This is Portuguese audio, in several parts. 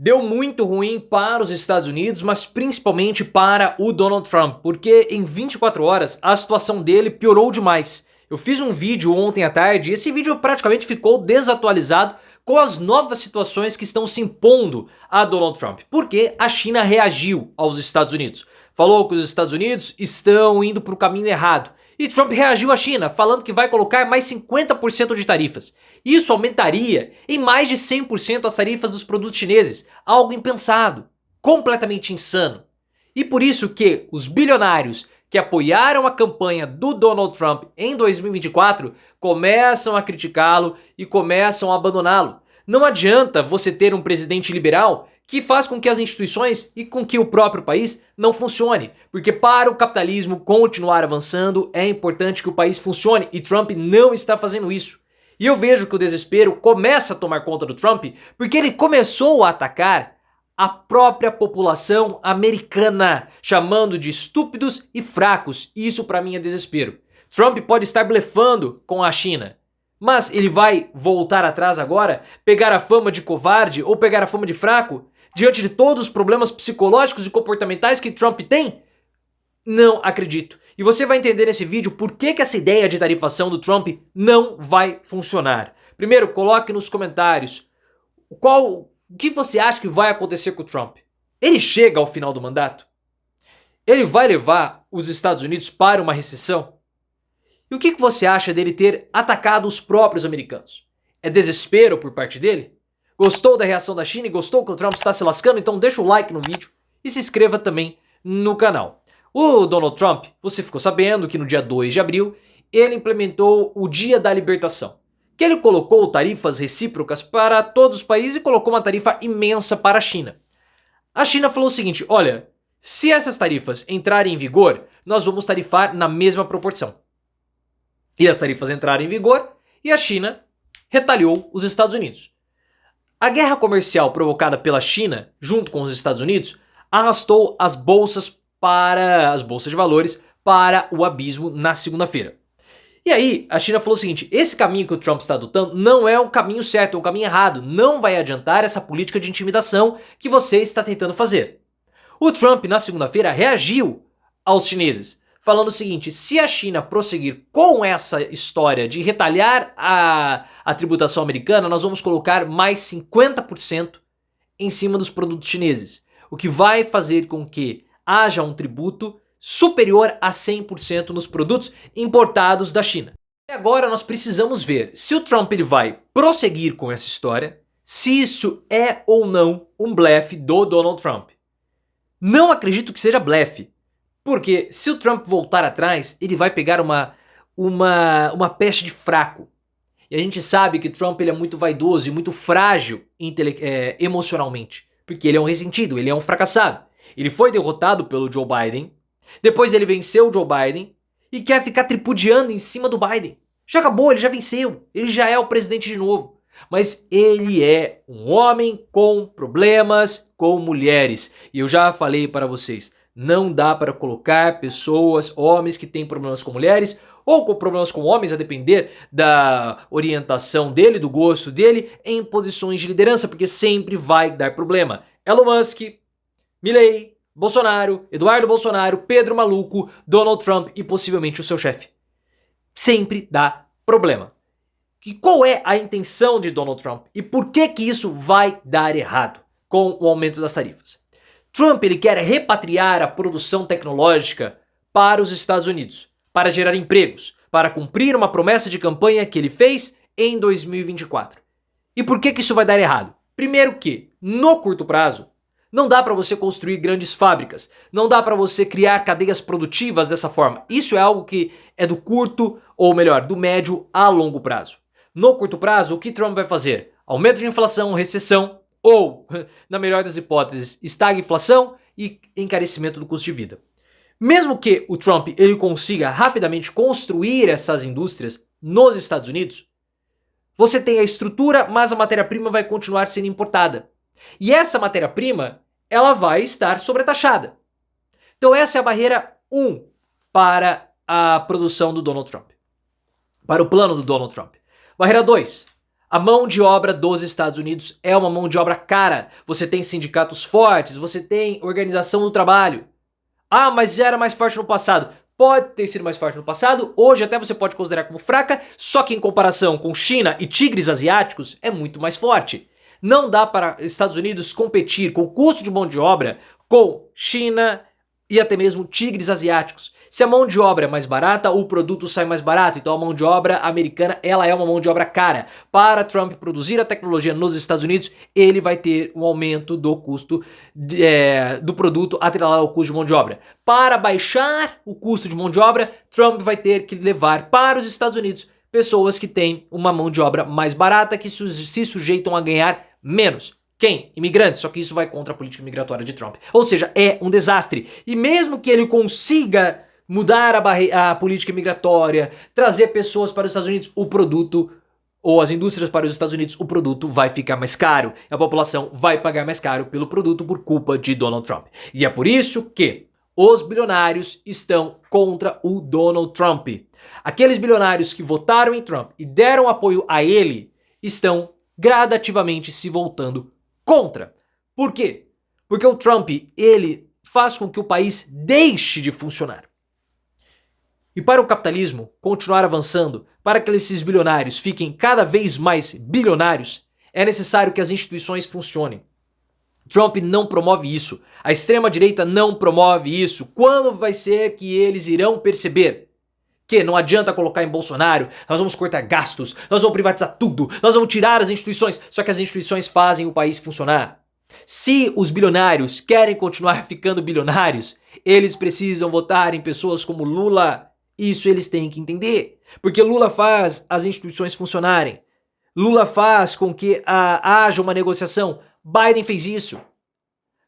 Deu muito ruim para os Estados Unidos, mas principalmente para o Donald Trump, porque em 24 horas a situação dele piorou demais. Eu fiz um vídeo ontem à tarde e esse vídeo praticamente ficou desatualizado com as novas situações que estão se impondo a Donald Trump, porque a China reagiu aos Estados Unidos. Falou que os Estados Unidos estão indo para o caminho errado. E Trump reagiu à China, falando que vai colocar mais 50% de tarifas. Isso aumentaria em mais de 100% as tarifas dos produtos chineses, algo impensado, completamente insano. E por isso que os bilionários que apoiaram a campanha do Donald Trump em 2024 começam a criticá-lo e começam a abandoná-lo. Não adianta você ter um presidente liberal que faz com que as instituições e com que o próprio país não funcione. Porque para o capitalismo continuar avançando, é importante que o país funcione e Trump não está fazendo isso. E eu vejo que o desespero começa a tomar conta do Trump porque ele começou a atacar a própria população americana, chamando de estúpidos e fracos. Isso para mim é desespero. Trump pode estar blefando com a China, mas ele vai voltar atrás agora, pegar a fama de covarde ou pegar a fama de fraco? Diante de todos os problemas psicológicos e comportamentais que Trump tem? Não acredito. E você vai entender nesse vídeo por que essa ideia de tarifação do Trump não vai funcionar. Primeiro, coloque nos comentários o que você acha que vai acontecer com o Trump. Ele chega ao final do mandato? Ele vai levar os Estados Unidos para uma recessão? E o que você acha dele ter atacado os próprios americanos? É desespero por parte dele? Gostou da reação da China e gostou que o Trump está se lascando? Então deixa o like no vídeo e se inscreva também no canal. O Donald Trump, você ficou sabendo que no dia 2 de abril ele implementou o Dia da Libertação, que ele colocou tarifas recíprocas para todos os países e colocou uma tarifa imensa para a China. A China falou o seguinte, olha, se essas tarifas entrarem em vigor, nós vamos tarifar na mesma proporção. E as tarifas entraram em vigor e a China retaliou os Estados Unidos. A guerra comercial provocada pela China, junto com os Estados Unidos, arrastou as bolsas de valores para o abismo na segunda-feira. E aí, a China falou o seguinte, esse caminho que o Trump está adotando não é um caminho certo, é um caminho errado, não vai adiantar essa política de intimidação que você está tentando fazer. O Trump, na segunda-feira, reagiu aos chineses, falando o seguinte, se a China prosseguir com essa história de retalhar a tributação americana, nós vamos colocar mais 50% em cima dos produtos chineses, o que vai fazer com que haja um tributo superior a 100% nos produtos importados da China. E agora nós precisamos ver se o Trump ele vai prosseguir com essa história, se isso é ou não um blefe do Donald Trump. Não acredito que seja blefe, porque se o Trump voltar atrás, ele vai pegar uma peste de fraco. E a gente sabe que Trump ele é muito vaidoso e muito frágil emocionalmente, porque ele é um ressentido, ele é um fracassado. Ele foi derrotado pelo Joe Biden, depois ele venceu o Joe Biden e quer ficar tripudiando em cima do Biden. Já acabou, ele já venceu, ele já é o presidente de novo. Mas ele é um homem com problemas com mulheres. E eu já falei para vocês, não dá para colocar pessoas, homens que têm problemas com mulheres ou com problemas com homens, a depender da orientação dele, do gosto dele, em posições de liderança, porque sempre vai dar problema. Elon Musk, Milley, Bolsonaro, Eduardo Bolsonaro, Pedro Maluco, Donald Trump e possivelmente o seu chefe. Sempre dá problema. E qual é a intenção de Donald Trump? E por que isso vai dar errado com o aumento das tarifas? Trump ele quer repatriar a produção tecnológica para os Estados Unidos, para gerar empregos, para cumprir uma promessa de campanha que ele fez em 2024. E por que isso vai dar errado? Primeiro que, no curto prazo, não dá para você construir grandes fábricas, não dá para você criar cadeias produtivas dessa forma. Isso é algo que é do curto, ou melhor, do médio a longo prazo. No curto prazo, o que Trump vai fazer? Aumento de inflação, recessão ou, na melhor das hipóteses, estagflação e encarecimento do custo de vida. Mesmo que o Trump ele consiga rapidamente construir essas indústrias nos Estados Unidos, você tem a estrutura, mas a matéria-prima vai continuar sendo importada. E essa matéria-prima, ela vai estar sobretaxada. Então essa é a barreira 1 para a produção do Donald Trump. Para o plano do Donald Trump. Barreira 2. A mão de obra dos Estados Unidos é uma mão de obra cara. Você tem sindicatos fortes, você tem organização do trabalho. Ah, mas já era mais forte no passado. Pode ter sido mais forte no passado, hoje até você pode considerar como fraca, só que em comparação com China e tigres asiáticos, é muito mais forte. Não dá para Estados Unidos competir com o custo de mão de obra com China e até mesmo tigres asiáticos. Se a mão de obra é mais barata, o produto sai mais barato. Então a mão de obra americana, ela é uma mão de obra cara. Para Trump produzir a tecnologia nos Estados Unidos, ele vai ter um aumento do custo do produto atrelado ao custo de mão de obra. Para baixar o custo de mão de obra, Trump vai ter que levar para os Estados Unidos pessoas que têm uma mão de obra mais barata, que se sujeitam a ganhar menos. Quem? Imigrantes, só que isso vai contra a política migratória de Trump. Ou seja, é um desastre. E mesmo que ele consiga mudar a política migratória, trazer pessoas para os Estados Unidos, o produto, ou as indústrias para os Estados Unidos, o produto vai ficar mais caro. A população vai pagar mais caro pelo produto por culpa de Donald Trump. E é por isso que os bilionários estão contra o Donald Trump. Aqueles bilionários que votaram em Trump e deram apoio a ele estão gradativamente se voltando contra. Por quê? Porque o Trump, ele faz com que o país deixe de funcionar. E para o capitalismo continuar avançando, para que esses bilionários fiquem cada vez mais bilionários, é necessário que as instituições funcionem. Trump não promove isso. A extrema-direita não promove isso. Quando vai ser que eles irão perceber que não adianta colocar em Bolsonaro, nós vamos cortar gastos, nós vamos privatizar tudo, nós vamos tirar as instituições, só que as instituições fazem o país funcionar. Se os bilionários querem continuar ficando bilionários, eles precisam votar em pessoas como Lula. Isso eles têm que entender, porque Lula faz as instituições funcionarem. Lula faz com que haja uma negociação. Biden fez isso.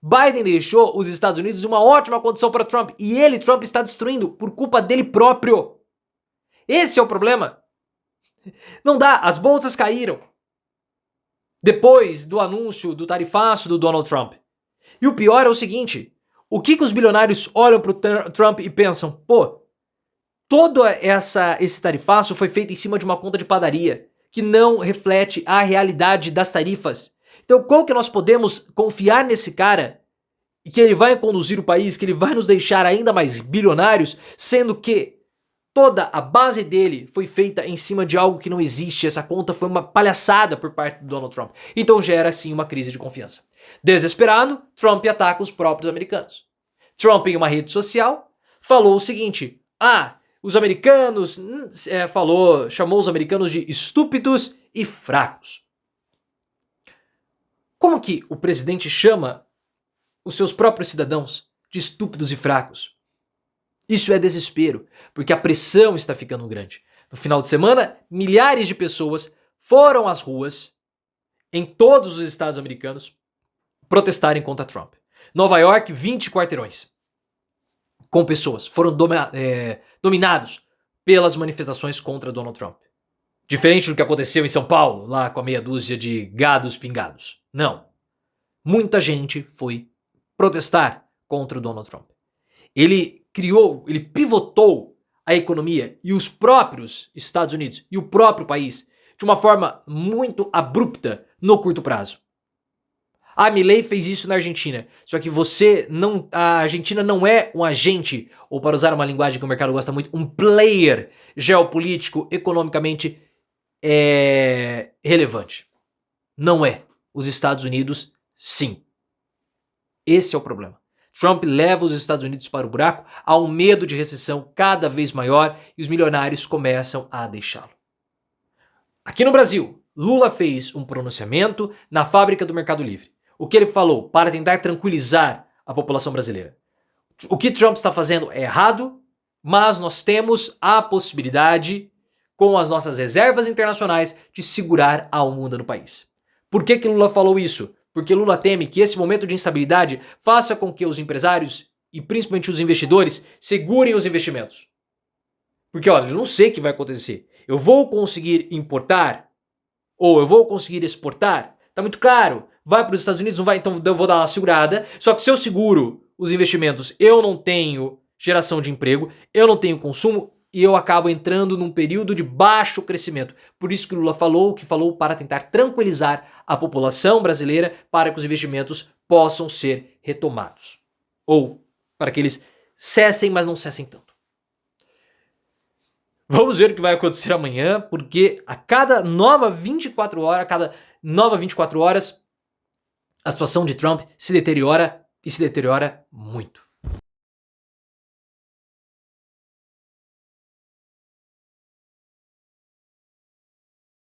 Biden deixou os Estados Unidos em uma ótima condição para Trump, e ele, Trump, está destruindo por culpa dele próprio. Esse é o problema. Não dá, as bolsas caíram depois do anúncio do tarifaço do Donald Trump. E o pior é o seguinte, o que os bilionários olham para o Trump e pensam, pô, todo esse tarifaço foi feito em cima de uma conta de padaria, que não reflete a realidade das tarifas. Então como que nós podemos confiar nesse cara, e que ele vai conduzir o país, que ele vai nos deixar ainda mais bilionários, sendo que toda a base dele foi feita em cima de algo que não existe. Essa conta foi uma palhaçada por parte do Donald Trump. Então gera, sim, uma crise de confiança. Desesperado, Trump ataca os próprios americanos. Trump, em uma rede social, falou o seguinte, os americanos, chamou os americanos de estúpidos e fracos. Como que o presidente chama os seus próprios cidadãos de estúpidos e fracos? Isso é desespero, porque a pressão está ficando grande. No final de semana, milhares de pessoas foram às ruas, em todos os estados americanos, protestarem contra Trump. Nova York, 20 quarteirões com pessoas. Foram dominados pelas manifestações contra Donald Trump. Diferente do que aconteceu em São Paulo, lá com a meia dúzia de gados pingados. Não. Muita gente foi protestar contra o Donald Trump. Ele pivotou a economia e os próprios Estados Unidos e o próprio país de uma forma muito abrupta no curto prazo. A Milei fez isso na Argentina, só que a Argentina não é um agente, ou para usar uma linguagem que o mercado gosta muito, um player geopolítico economicamente relevante. Não é. Os Estados Unidos, sim. Esse é o problema. Trump leva os Estados Unidos para o buraco, há um medo de recessão cada vez maior e os milionários começam a deixá-lo. Aqui no Brasil, Lula fez um pronunciamento na fábrica do Mercado Livre. O que ele falou para tentar tranquilizar a população brasileira? O que Trump está fazendo é errado, mas nós temos a possibilidade, com as nossas reservas internacionais, de segurar a onda no país. Por que Lula falou isso? Porque Lula teme que esse momento de instabilidade faça com que os empresários e principalmente os investidores segurem os investimentos. Porque olha, eu não sei o que vai acontecer. Eu vou conseguir importar ou eu vou conseguir exportar? Tá muito caro. Vai para os Estados Unidos? Não vai? Então eu vou dar uma segurada. Só que se eu seguro os investimentos, eu não tenho geração de emprego, eu não tenho consumo, e eu acabo entrando num período de baixo crescimento. Por isso que o Lula falou o que falou, para tentar tranquilizar a população brasileira para que os investimentos possam ser retomados. Ou para que eles cessem, mas não cessem tanto. Vamos ver o que vai acontecer amanhã, porque a cada nova 24 horas, a situação de Trump se deteriora e se deteriora muito.